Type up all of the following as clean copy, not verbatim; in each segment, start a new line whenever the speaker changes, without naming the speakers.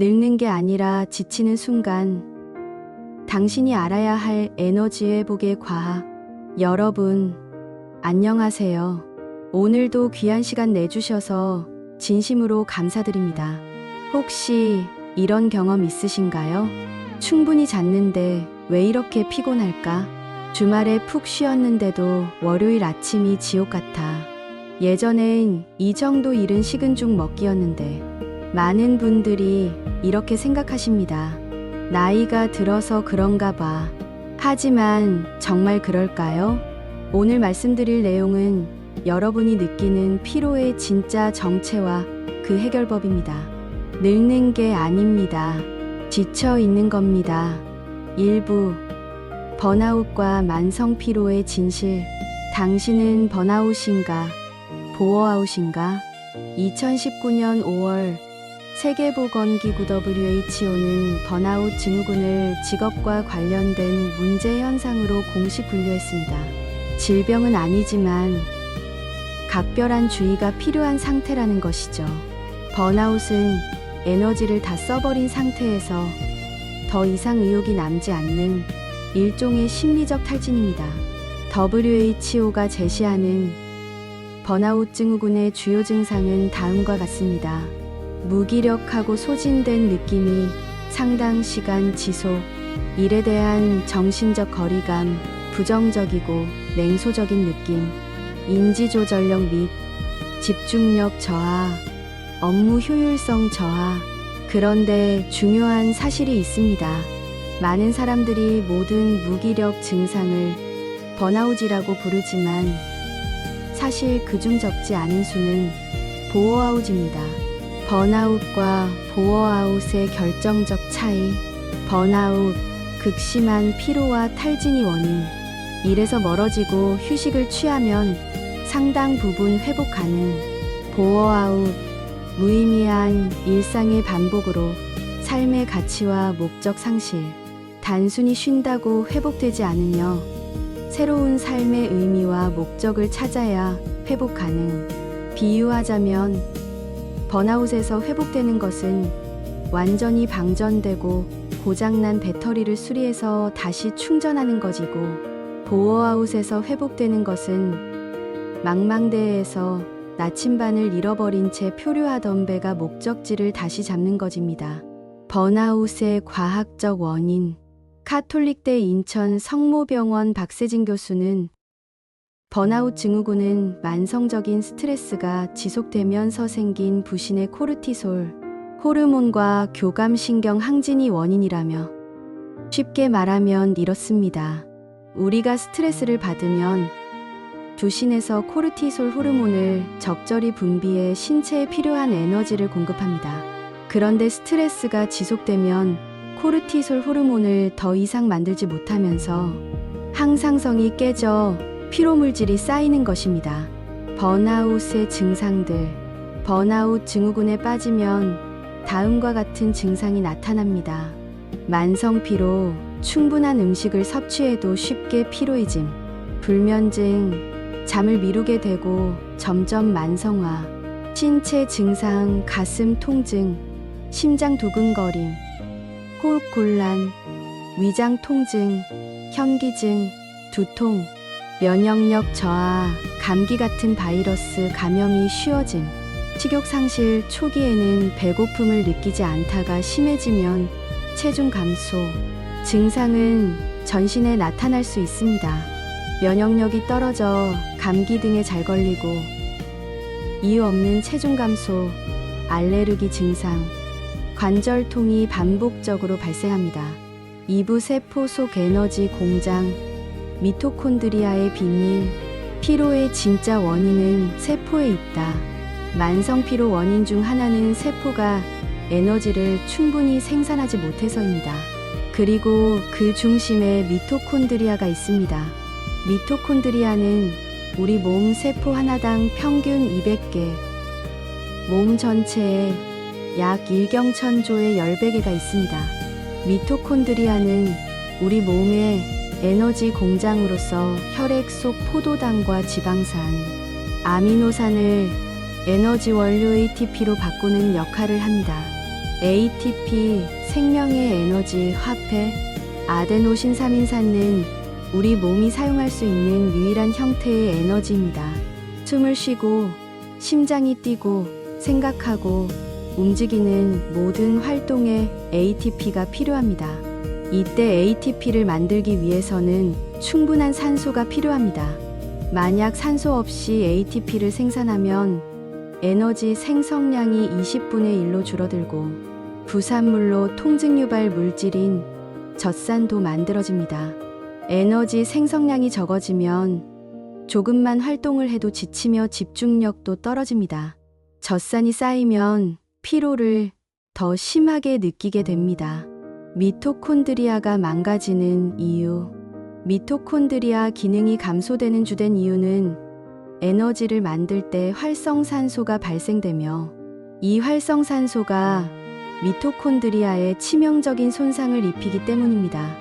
늙는 게 아니라 지치는 순간, 당신이 알아야 할 에너지 회복의 과학. 여러분, 안녕하세요. 오늘도 귀한 시간 내주셔서 진심으로 감사드립니다. 혹시 이런 경험 있으신가요? 충분히 잤는데 왜 이렇게 피곤할까? 주말에 푹 쉬었는데도 월요일 아침이 지옥 같아. 예전엔 이 정도 일은 식은 죽 먹기였는데, 많은 분들이 이렇게 생각하십니다. 나이가 들어서 그런가 봐. 하지만 정말 그럴까요? 오늘 말씀드릴 내용은 여러분이 느끼는 피로의 진짜 정체와 그 해결법입니다. 늙는 게 아닙니다. 지쳐 있는 겁니다. 일부 번아웃과 만성 피로의 진실. 당신은 번아웃인가? 보어아웃인가? 2019년 5월 세계보건기구 WHO는 번아웃 증후군을 직업과 관련된 문제 현상으로 공식 분류했습니다. 질병은 아니지만 각별한 주의가 필요한 상태라는 것이죠. 번아웃은 에너지를 다 써버린 상태에서 더 이상 의욕이 남지 않는 일종의 심리적 탈진입니다. WHO가 제시하는 번아웃 증후군의 주요 증상은 다음과 같습니다. 무기력하고 소진된 느낌이 상당 시간 지속, 일에 대한 정신적 거리감, 부정적이고 냉소적인 느낌, 인지조절력 및 집중력 저하, 업무 효율성 저하. 그런데 중요한 사실이 있습니다. 많은 사람들이 모든 무기력 증상을 번아웃이라고 부르지만 사실 그중 적지 않은 수는 보어아웃입니다. 번아웃과 보어아웃의 결정적 차이. 번아웃, 극심한 피로와 탈진이 원인. 일에서 멀어지고 휴식을 취하면 상당 부분 회복 가능. 보어아웃, 무의미한 일상의 반복으로 삶의 가치와 목적 상실. 단순히 쉰다고 회복되지 않으며 새로운 삶의 의미와 목적을 찾아야 회복 가능. 비유하자면 번아웃에서 회복되는 것은 완전히 방전되고 고장난 배터리를 수리해서 다시 충전하는 것이고, 보어아웃에서 회복되는 것은 망망대해에서 나침반을 잃어버린 채 표류하던 배가 목적지를 다시 잡는 것입니다. 번아웃의 과학적 원인. 카톨릭대 인천 성모병원 박세진 교수는 번아웃 증후군은 만성적인 스트레스가 지속되면서 생긴 부신의 코르티솔 호르몬과 교감신경 항진이 원인이라며, 쉽게 말하면 이렇습니다. 우리가 스트레스를 받으면 부신에서 코르티솔 호르몬을 적절히 분비해 신체에 필요한 에너지를 공급합니다. 그런데 스트레스가 지속되면 코르티솔 호르몬을 더 이상 만들지 못하면서 항상성이 깨져 피로물질이 쌓이는 것입니다. 번아웃의 증상들. 번아웃 증후군에 빠지면 다음과 같은 증상이 나타납니다. 만성 피로, 충분한 음식을 섭취해도 쉽게 피로해짐, 불면증, 잠을 미루게 되고 점점 만성화, 신체 증상, 가슴 통증, 심장 두근거림, 호흡 곤란, 위장 통증, 현기증, 두통, 면역력 저하, 감기 같은 바이러스 감염이 쉬워짐, 식욕 상실. 초기에는 배고픔을 느끼지 않다가 심해지면 체중 감소. 증상은 전신에 나타날 수 있습니다. 면역력이 떨어져 감기 등에 잘 걸리고, 이유 없는 체중 감소, 알레르기 증상, 관절통이 반복적으로 발생합니다. 이부 세포 속 에너지 공장, 미토콘드리아의 비밀. 피로의 진짜 원인은 세포에 있다. 만성 피로 원인 중 하나는 세포가 에너지를 충분히 생산하지 못해서입니다. 그리고 그 중심에 미토콘드리아가 있습니다. 미토콘드리아는 우리 몸 세포 하나당 평균 200개, 몸 전체에 약 1경천조의 10배개가 있습니다. 미토콘드리아는 우리 몸의 에너지 공장으로서 혈액 속 포도당과 지방산, 아미노산을 에너지 원료 ATP로 바꾸는 역할을 합니다. ATP, 생명의 에너지 화폐, 아데노신삼인산은 우리 몸이 사용할 수 있는 유일한 형태의 에너지입니다. 숨을 쉬고, 심장이 뛰고, 생각하고, 움직이는 모든 활동에 ATP가 필요합니다. 이때 ATP를 만들기 위해서는 충분한 산소가 필요합니다. 만약 산소 없이 ATP를 생산하면 에너지 생성량이 20분의 1로 줄어들고 부산물로 통증 유발 물질인 젖산도 만들어집니다. 에너지 생성량이 적어지면 조금만 활동을 해도 지치며 집중력도 떨어집니다. 젖산이 쌓이면 피로를 더 심하게 느끼게 됩니다. 미토콘드리아가 망가지는 이유. 미토콘드리아 기능이 감소되는 주된 이유는 에너지를 만들 때 활성산소가 발생되며 이 활성산소가 미토콘드리아에 치명적인 손상을 입히기 때문입니다.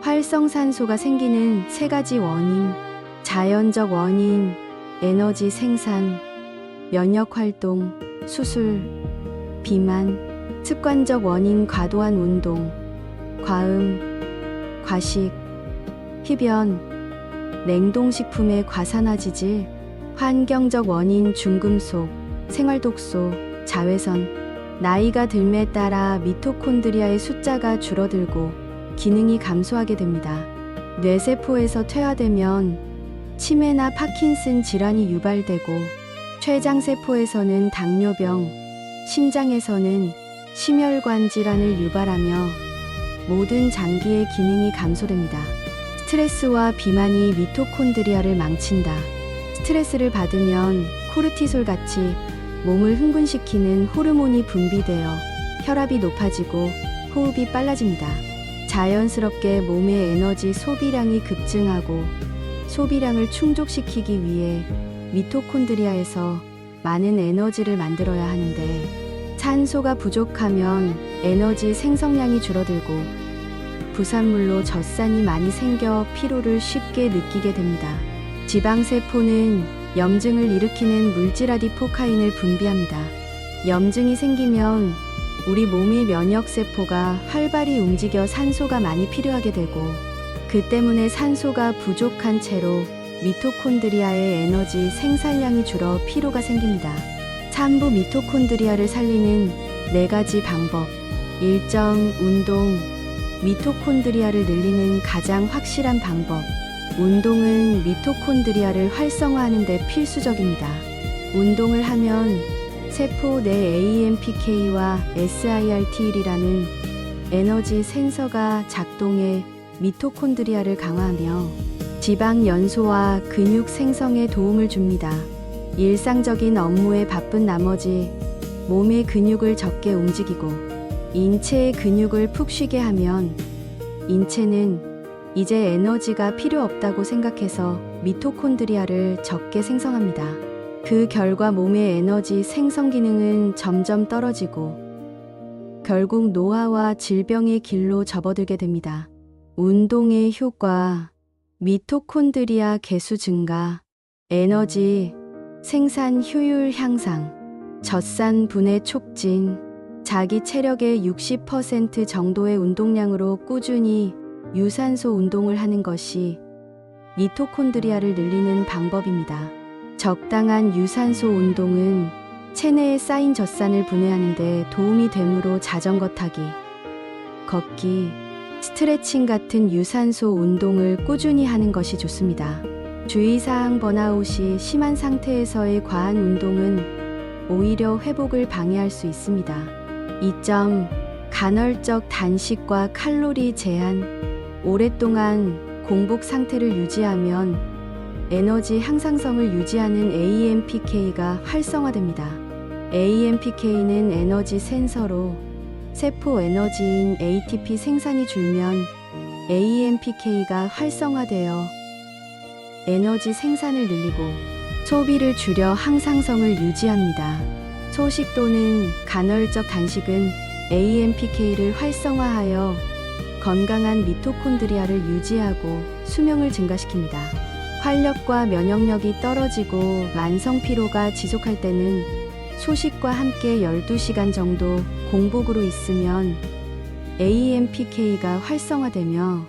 활성산소가 생기는 세 가지 원인, 자연적 원인, 에너지 생산, 면역활동, 수술, 비만, 습관적 원인 과도한 운동, 과음, 과식, 흡연, 냉동식품의 과산화지질, 환경적 원인 중금속, 생활독소, 자외선, 나이가 들매 따라 미토콘드리아의 숫자가 줄어들고 기능이 감소하게 됩니다. 뇌세포에서 퇴화되면 치매나 파킨슨 질환이 유발되고 췌장세포에서는 당뇨병, 심장에서는 심혈관 질환을 유발하며 모든 장기의 기능이 감소됩니다. 스트레스와 비만이 미토콘드리아를 망친다. 스트레스를 받으면 코르티솔 같이 몸을 흥분시키는 호르몬이 분비되어 혈압이 높아지고 호흡이 빨라집니다. 자연스럽게 몸의 에너지 소비량이 급증하고 소비량을 충족시키기 위해 미토콘드리아에서 많은 에너지를 만들어야 하는데 산소가 부족하면 에너지 생성량이 줄어들고 부산물로 젖산이 많이 생겨 피로를 쉽게 느끼게 됩니다. 지방세포는 염증을 일으키는 물질 아디포카인을 분비합니다. 염증이 생기면 우리 몸의 면역세포가 활발히 움직여 산소가 많이 필요하게 되고 그 때문에 산소가 부족한 채로 미토콘드리아의 에너지 생산량이 줄어 피로가 생깁니다. 산부 미토콘드리아를 살리는 4가지 방법. 일정, 운동, 미토콘드리아를 늘리는 가장 확실한 방법. 운동은 미토콘드리아를 활성화하는 데 필수적입니다. 운동을 하면 세포 내 AMPK와 SIRT1이라는 에너지 센서가 작동해 미토콘드리아를 강화하며 지방 연소와 근육 생성에 도움을 줍니다. 일상적인 업무에 바쁜 나머지 몸의 근육을 적게 움직이고 인체의 근육을 푹 쉬게 하면 인체는 이제 에너지가 필요 없다고 생각해서 미토콘드리아를 적게 생성합니다. 그 결과 몸의 에너지 생성 기능은 점점 떨어지고 결국 노화와 질병의 길로 접어들게 됩니다. 운동의 효과, 미토콘드리아 개수 증가, 에너지 생산 효율 향상, 젖산 분해 촉진, 자기 체력의 60% 정도의 운동량으로 꾸준히 유산소 운동을 하는 것이 미토콘드리아를 늘리는 방법입니다. 적당한 유산소 운동은 체내에 쌓인 젖산을 분해하는 데 도움이 되므로 자전거 타기, 걷기, 스트레칭 같은 유산소 운동을 꾸준히 하는 것이 좋습니다. 주의사항 번아웃이 심한 상태에서의 과한 운동은 오히려 회복을 방해할 수 있습니다. 2점, 간헐적 단식과 칼로리 제한, 오랫동안 공복 상태를 유지하면 에너지 향상성을 유지하는 AMPK가 활성화됩니다. AMPK는 에너지 센서로 세포 에너지인 ATP 생산이 줄면 AMPK가 활성화되어 에너지 생산을 늘리고 소비를 줄여 항상성을 유지합니다. 소식 또는 간헐적 단식은 AMPK를 활성화하여 건강한 미토콘드리아를 유지하고 수명을 증가시킵니다. 활력과 면역력이 떨어지고 만성 피로가 지속할 때는 소식과 함께 12시간 정도 공복으로 있으면 AMPK가 활성화되며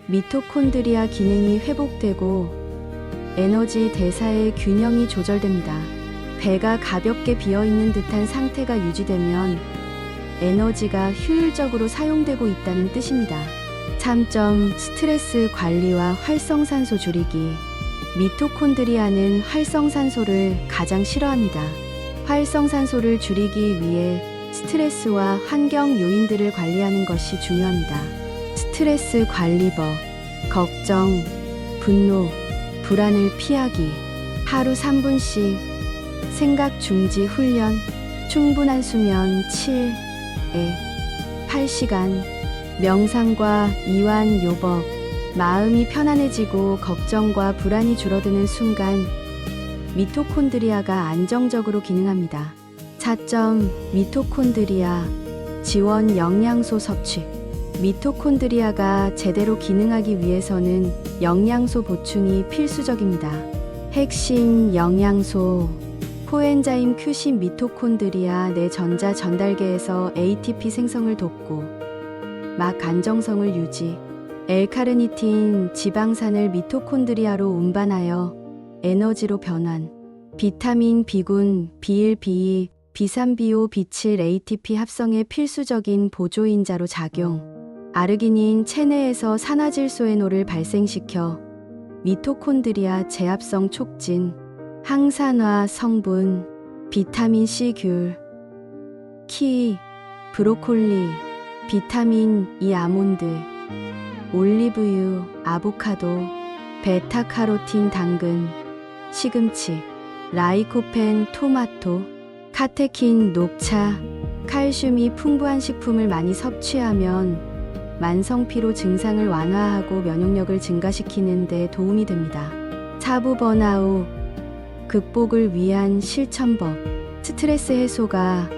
미토콘드리아 기능이 회복되고 에너지 대사의 균형이 조절됩니다. 배가 가볍게 비어있는 듯한 상태가 유지되면 에너지가 효율적으로 사용되고 있다는 뜻입니다. 3점 스트레스 관리와 활성산소 줄이기. 미토콘드리아는 활성산소를 가장 싫어합니다. 활성산소를 줄이기 위해 스트레스와 환경 요인들을 관리하는 것이 중요합니다. 스트레스 관리법. 걱정, 분노, 불안을 피하기. 하루 3분씩 생각 중지 훈련. 충분한 수면 7에 8시간. 명상과 이완 요법. 마음이 편안해지고 걱정과 불안이 줄어드는 순간 미토콘드리아가 안정적으로 기능합니다. 4점 미토콘드리아 지원 영양소 섭취. 미토콘드리아가 제대로 기능하기 위해서는 영양소 보충이 필수적입니다. 핵심 영양소. 코엔자임 Q시 미토콘드리아 내 전자 전달계에서 ATP 생성을 돕고 막 안정성을 유지. L카르니틴 지방산을 미토콘드리아로 운반하여 에너지로 변환. 비타민 B군, B1, B2, B3, B5, B7, ATP 합성의 필수적인 보조인자로 작용. 아르기닌 체내에서 산화질소에놀을 발생시켜 미토콘드리아 재합성 촉진. 항산화 성분. 비타민 C 귤, 키, 브로콜리, 비타민 E 아몬드, 올리브유, 아보카도, 베타카로틴 당근, 시금치, 라이코펜 토마토, 카테킨 녹차. 칼슘이 풍부한 식품을 많이 섭취하면 만성피로 증상을 완화하고 면역력을 증가시키는 데 도움이 됩니다. 사부 번아웃 극복을 위한 실천법. 스트레스 해소가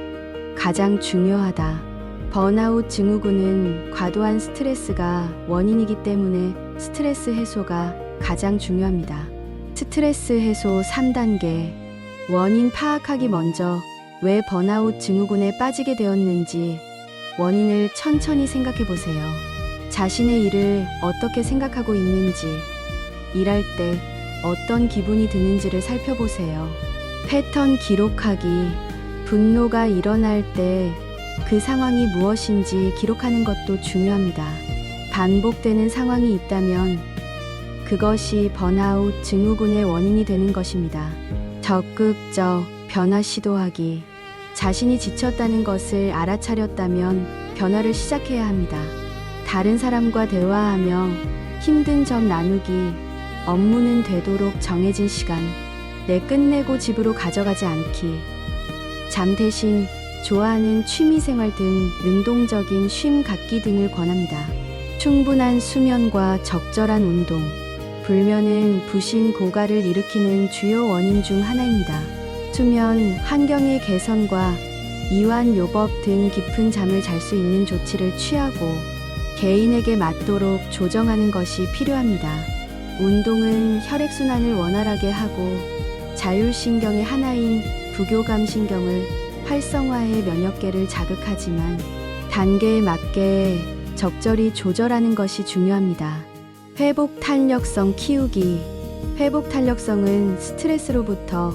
가장 중요하다. 번아웃 증후군은 과도한 스트레스가 원인이기 때문에 스트레스 해소가 가장 중요합니다. 스트레스 해소 3단계. 원인 파악하기. 먼저 왜 번아웃 증후군에 빠지게 되었는지 원인을 천천히 생각해 보세요. 자신의 일을 어떻게 생각하고 있는지, 일할 때 어떤 기분이 드는지를 살펴보세요. 패턴 기록하기. 분노가 일어날 때 그 상황이 무엇인지 기록하는 것도 중요합니다. 반복되는 상황이 있다면 그것이 번아웃 증후군의 원인이 되는 것입니다. 적극적 변화 시도하기. 자신이 지쳤다는 것을 알아차렸다면 변화를 시작해야 합니다. 다른 사람과 대화하며 힘든 점 나누기. 업무는 되도록 정해진 시간 내 끝내고 집으로 가져가지 않기. 잠 대신 좋아하는 취미생활 등 능동적인 쉼 갖기 등을 권합니다. 충분한 수면과 적절한 운동. 불면은 부신 고갈을 일으키는 주요 원인 중 하나입니다. 수면 환경의 개선과 이완 요법 등 깊은 잠을 잘 수 있는 조치를 취하고 개인에게 맞도록 조정하는 것이 필요합니다. 운동은 혈액순환을 원활하게 하고 자율신경의 하나인 부교감신경을 활성화해 면역계를 자극하지만 단계에 맞게 적절히 조절하는 것이 중요합니다. 회복 탄력성 키우기. 회복 탄력성은 스트레스로부터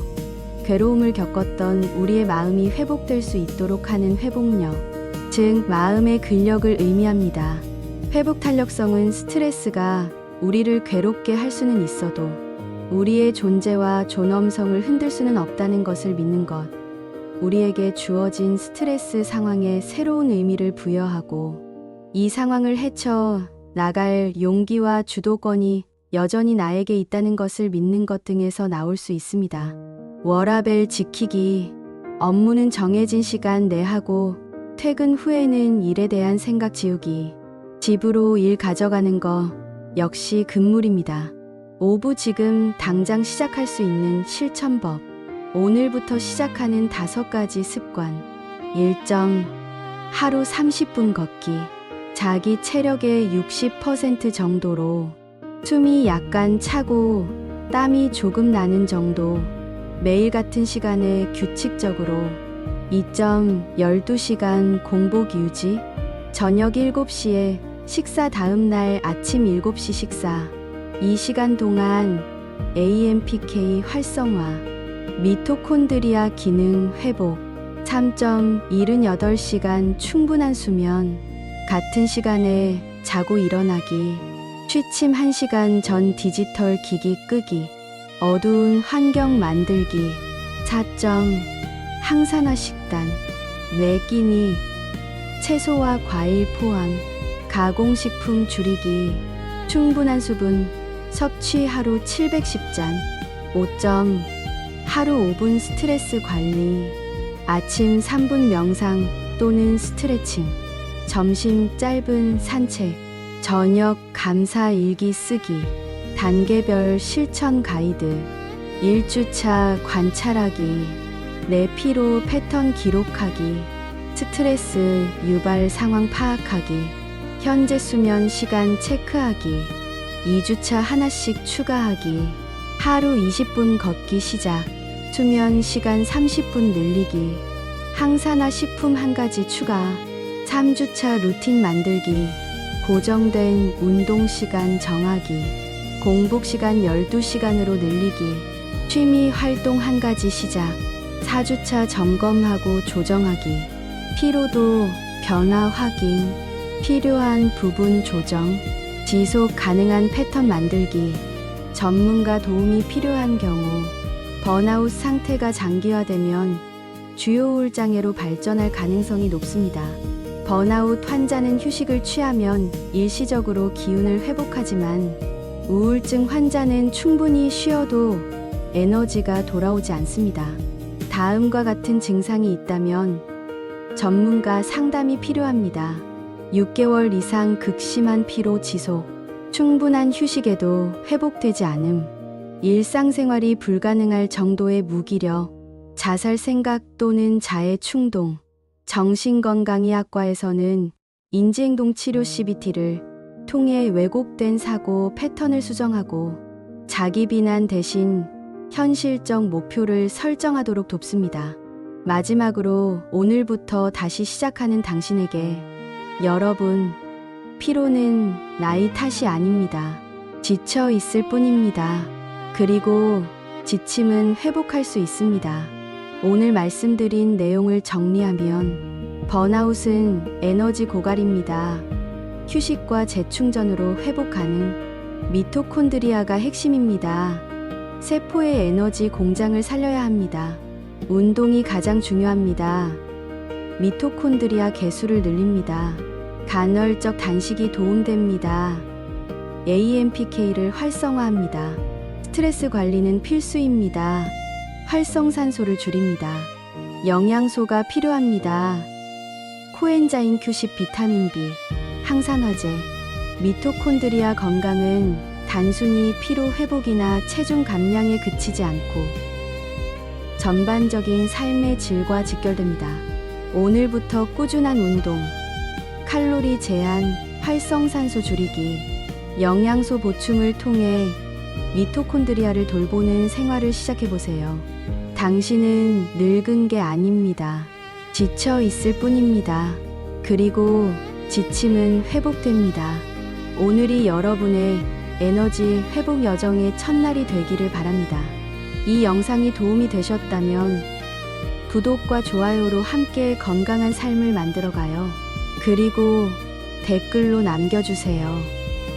괴로움을 겪었던 우리의 마음이 회복될 수 있도록 하는 회복력, 즉 마음의 근력을 의미합니다. 회복 탄력성은 스트레스가 우리를 괴롭게 할 수는 있어도 우리의 존재와 존엄성을 흔들 수는 없다는 것을 믿는 것. 우리에게 주어진 스트레스 상황에 새로운 의미를 부여하고 이 상황을 헤쳐 나갈 용기와 주도권이 여전히 나에게 있다는 것을 믿는 것 등에서 나올 수 있습니다. 워라밸 지키기. 업무는 정해진 시간 내 하고 퇴근 후에는 일에 대한 생각 지우기. 집으로 일 가져가는 거 역시 금물입니다. 오부 지금 당장 시작할 수 있는 실천법. 오늘부터 시작하는 5가지 습관. 1점 하루 30분 걷기. 자기 체력의 60% 정도로 숨이 약간 차고 땀이 조금 나는 정도. 매일 같은 시간에 규칙적으로 2.12시간 공복 유지, 저녁 7시에 식사, 다음 날 아침 7시 식사. 이 시간 동안 AMPK 활성화, 미토콘드리아 기능 회복, 3.78시간 충분한 수면, 같은 시간에 자고 일어나기, 취침 1시간 전 디지털 기기 끄기, 어두운 환경 만들기, 4점 항산화 식단, 왜 끼니, 채소와 과일 포함, 가공식품 줄이기, 충분한 수분, 섭취 하루 710잔, 5점 하루 5분 스트레스 관리, 아침 3분 명상 또는 스트레칭, 점심 짧은 산책, 저녁 감사 일기 쓰기, 단계별 실천 가이드, 1주차 관찰하기, 내 피로 패턴 기록하기, 스트레스 유발 상황 파악하기, 현재 수면 시간 체크하기, 2주차 하나씩 추가하기, 하루 20분 걷기 시작, 수면 시간 30분 늘리기, 항산화 식품 1가지 추가, 3주차 루틴 만들기, 고정된 운동 시간 정하기, 공복 시간 12시간으로 늘리기, 취미 활동 1가지 시작, 4주차 점검하고 조정하기, 피로도 변화 확인, 필요한 부분 조정, 지속 가능한 패턴 만들기, 전문가 도움이 필요한 경우, 번아웃 상태가 장기화되면 주요 우울 장애로 발전할 가능성이 높습니다. 번아웃 환자는 휴식을 취하면 일시적으로 기운을 회복하지만 우울증 환자는 충분히 쉬어도 에너지가 돌아오지 않습니다. 다음과 같은 증상이 있다면 전문가 상담이 필요합니다. 6개월 이상 극심한 피로 지속, 충분한 휴식에도 회복되지 않음, 일상생활이 불가능할 정도의 무기력, 자살 생각 또는 자해 충동, 정신건강의학과에서는 인지행동 치료 CBT를 통해 왜곡된 사고 패턴을 수정하고 자기 비난 대신 현실적 목표를 설정하도록 돕습니다. 마지막으로 오늘부터 다시 시작하는 당신에게, 여러분, 피로는 나이 탓이 아닙니다. 지쳐 있을 뿐입니다. 그리고 지침은 회복할 수 있습니다. 오늘 말씀드린 내용을 정리하면, 번아웃은 에너지 고갈입니다. 휴식과 재충전으로 회복 가능. 미토콘드리아가 핵심입니다. 세포의 에너지 공장을 살려야 합니다. 운동이 가장 중요합니다. 미토콘드리아 개수를 늘립니다. 간헐적 단식이 도움됩니다. AMPK를 활성화합니다. 스트레스 관리는 필수입니다. 활성산소를 줄입니다. 영양소가 필요합니다. 코엔자임 Q10, 비타민 B, 항산화제. 미토콘드리아 건강은 단순히 피로 회복이나 체중 감량에 그치지 않고 전반적인 삶의 질과 직결됩니다. 오늘부터 꾸준한 운동, 칼로리 제한, 활성산소 줄이기, 영양소 보충을 통해 미토콘드리아를 돌보는 생활을 시작해보세요. 당신은 늙은 게 아닙니다. 지쳐 있을 뿐입니다. 그리고 지침은 회복됩니다. 오늘이 여러분의 에너지 회복 여정의 첫날이 되기를 바랍니다. 이 영상이 도움이 되셨다면 구독과 좋아요로 함께 건강한 삶을 만들어가요. 그리고 댓글로 남겨주세요.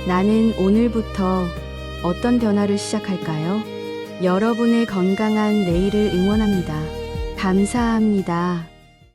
나는 오늘부터 어떤 변화를 시작할까요? 여러분의 건강한 내일을 응원합니다. 감사합니다.